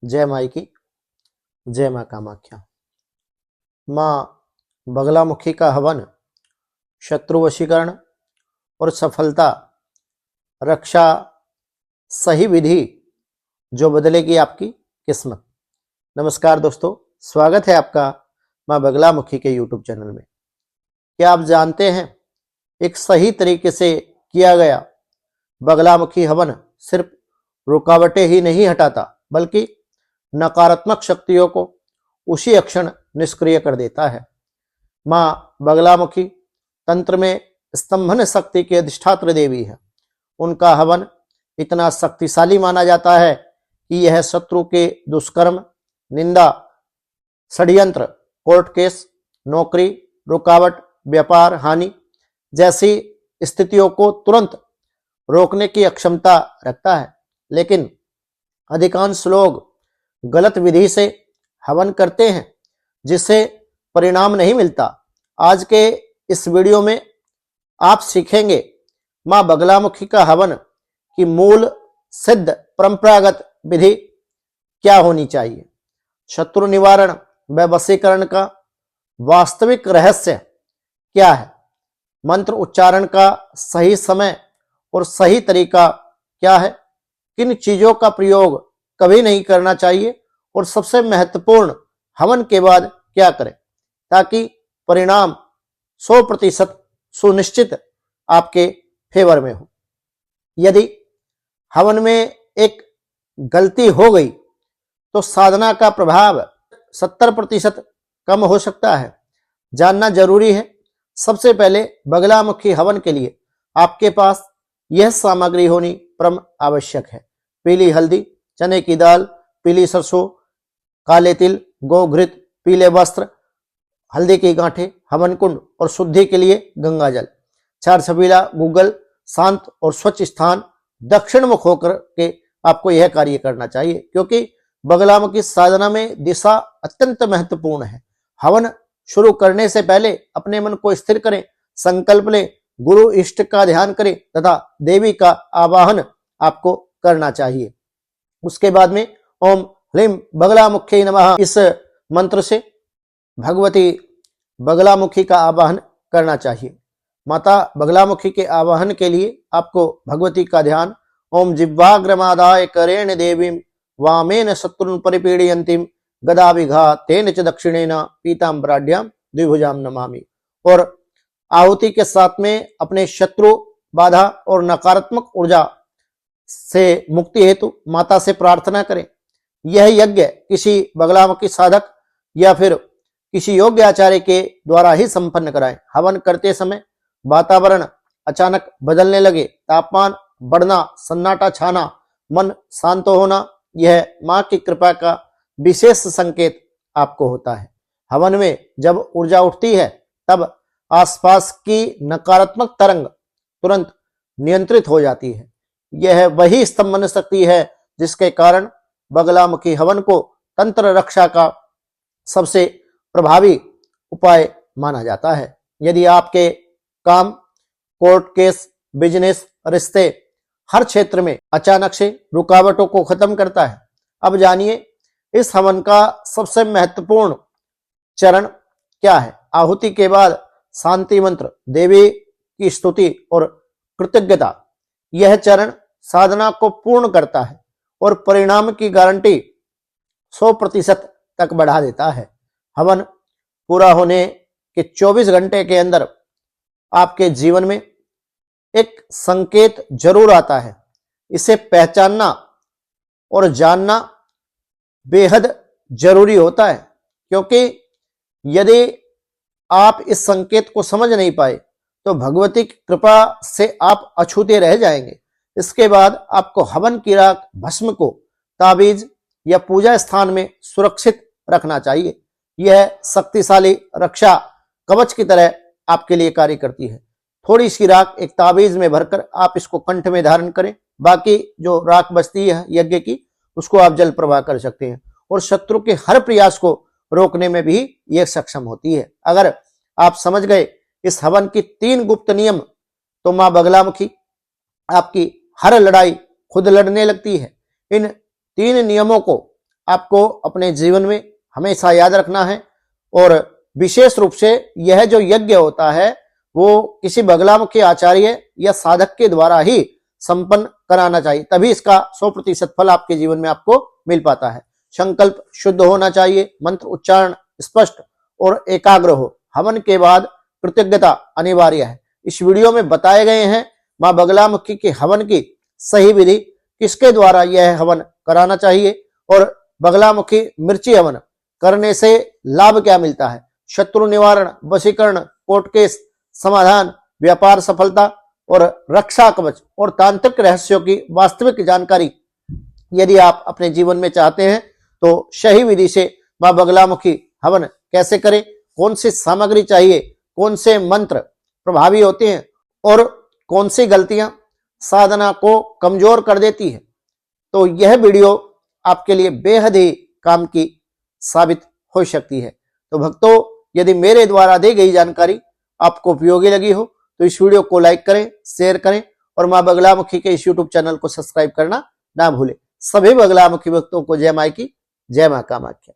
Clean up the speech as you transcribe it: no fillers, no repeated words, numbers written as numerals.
जय माई की, जय माँ कामाख्या। माँ बगलामुखी का हवन शत्रु वशीकरण और सफलता रक्षा सही विधि जो बदलेगी आपकी किस्मत। नमस्कार दोस्तों, स्वागत है आपका माँ बगलामुखी के यूट्यूब चैनल में। क्या आप जानते हैं, एक सही तरीके से किया गया बगलामुखी हवन सिर्फ रुकावटें ही नहीं हटाता, बल्कि नकारात्मक शक्तियों को उसी क्षण निष्क्रिय कर देता है। माँ बगलामुखी तंत्र में स्तंभन शक्ति की अधिष्ठात्री देवी है। उनका हवन इतना शक्तिशाली माना जाता है कि यह शत्रु के दुष्कर्म, निंदा, षड्यंत्र, कोर्ट केस, नौकरी, रुकावट, व्यापार हानि जैसी स्थितियों को तुरंत रोकने की अक्षमता रखता है। लेकिन अधिकांश लोग गलत विधि से हवन करते हैं, जिससे परिणाम नहीं मिलता। आज के इस वीडियो में आप सीखेंगे माँ बगलामुखी का हवन की मूल सिद्ध परंपरागत विधि क्या होनी चाहिए, शत्रु निवारण व वशीकरण का वास्तविक रहस्य क्या है, मंत्र उच्चारण का सही समय और सही तरीका क्या है, किन चीजों का प्रयोग कभी नहीं करना चाहिए और सबसे महत्वपूर्ण हवन के बाद क्या करें ताकि परिणाम 100% सुनिश्चित आपके फेवर में हो। यदि हवन में एक गलती हो गई तो साधना का प्रभाव 70% कम हो सकता है। जानना जरूरी है। सबसे पहले बगलामुखी हवन के लिए आपके पास यह सामग्री होनी परम आवश्यक है। पीली हल्दी, चने की दाल, पीली सरसों, काले तिल, गोघृत, पीले वस्त्र, हल्दी की गांठें, हवन कुंड और शुद्धि के लिए गंगा जल। 4 छबीला गूगल, शांत और स्वच्छ स्थान, दक्षिण मुख होकर के आपको यह कार्य करना चाहिए, क्योंकि बगलामुखी साधना में दिशा अत्यंत महत्वपूर्ण है। हवन शुरू करने से पहले अपने मन को स्थिर करें, संकल्प लें, गुरु इष्ट का ध्यान करें तथा देवी का आवाहन आपको करना चाहिए। उसके बाद में ओम ह्रीं बगलामुख्यै नमः इस मंत्र से भगवती बगलामुखी का आवाहन करना चाहिए। माता बगलामुखी के आवाहन के लिए आपको भगवती का ध्यान ओम जिह्वाग्रमादाय करेण देवीं वामेन शत्रुन परिपीडयन्तीं गदाविघा तेन च दक्षिणेन पीताम्बराढ्यां द्विभुजां नमामि। और आहुति के साथ में अपने शत्रु, बाधा और नकारात्मक ऊर्जा से मुक्ति हेतु माता से प्रार्थना करें। यह यज्ञ किसी बगलामुखी साधक या फिर किसी योग्य आचार्य के द्वारा ही संपन्न कराएं। हवन करते समय वातावरण अचानक बदलने लगे, तापमान बढ़ना, सन्नाटा छाना, मन शांत होना, यह मां की कृपा का विशेष संकेत आपको होता है। हवन में जब ऊर्जा उठती है तब आसपास की नकारात्मक तरंग तुरंत नियंत्रित हो जाती है। यह वही स्तंभन शक्ति है जिसके कारण बगलामुखी हवन को तंत्र रक्षा का सबसे प्रभावी उपाय माना जाता है। यदि आपके काम, कोर्ट केस, बिजनेस, रिश्ते, हर क्षेत्र में अचानक से रुकावटों को खत्म करता है। अब जानिए इस हवन का सबसे महत्वपूर्ण चरण क्या है। आहुति के बाद शांति मंत्र, देवी की स्तुति और कृतज्ञता, यह चरण साधना को पूर्ण करता है और परिणाम की गारंटी 100% तक बढ़ा देता है। हवन पूरा होने के 24 घंटे के अंदर आपके जीवन में एक संकेत जरूर आता है। इसे पहचानना और जानना बेहद जरूरी होता है, क्योंकि यदि आप इस संकेत को समझ नहीं पाए तो भगवती की कृपा से आप अछूते रह जाएंगे। इसके बाद आपको हवन की राख, भस्म को ताबीज या पूजा स्थान में सुरक्षित रखना चाहिए। यह शक्तिशाली रक्षा कवच की तरह आपके लिए कार्य करती है। थोड़ी सी राख एक ताबीज में भरकर आप इसको कंठ में धारण करें। बाकी जो राख बचती है यज्ञ की, उसको आप जल प्रवाह कर सकते हैं और शत्रु के हर प्रयास को रोकने में भी यह सक्षम होती है। अगर आप समझ गए इस हवन की 3 गुप्त नियम, तो मां बगलामुखी आपकी हर लड़ाई खुद लड़ने लगती है। इन 3 नियमों को आपको अपने जीवन में हमेशा याद रखना है। और विशेष रूप से यह जो यज्ञ होता है वो किसी बगलामुखी आचार्य या साधक के द्वारा ही संपन्न कराना चाहिए, तभी इसका 100% फल आपके जीवन में आपको मिल पाता है। संकल्प शुद्ध होना चाहिए, मंत्र उच्चारण स्पष्ट और एकाग्र हो। हवन के बाद कृतज्ञता अनिवार्य है। इस वीडियो में बताए गए हैं मां बगलामुखी के हवन की सही विधि, किसके द्वारा यह हवन कराना चाहिए और बगलामुखी मिर्ची हवन करने से लाभ क्या मिलता है, शत्रु निवारण, वशीकरण, कोर्ट केस समाधान, व्यापार सफलता और रक्षा कवच और तांत्रिक रहस्यों की वास्तविक जानकारी यदि आप अपने जीवन में चाहते हैं तो सही विधि से मां बगलामुखी हवन कैसे करें, कौन सी सामग्री चाहिए, कौन से मंत्र प्रभावी होते हैं और कौन सी गलतियां साधना को कमजोर कर देती है, तो यह वीडियो आपके लिए बेहद ही काम की साबित हो सकती है। तो भक्तों, यदि मेरे द्वारा दी गई जानकारी आपको उपयोगी लगी हो तो इस वीडियो को लाइक करें, शेयर करें और मां बगलामुखी के इस यूट्यूब चैनल को सब्सक्राइब करना ना भूलें। सभी बगलामुखी भक्तों को जय माई की, जय मां कामाख्या।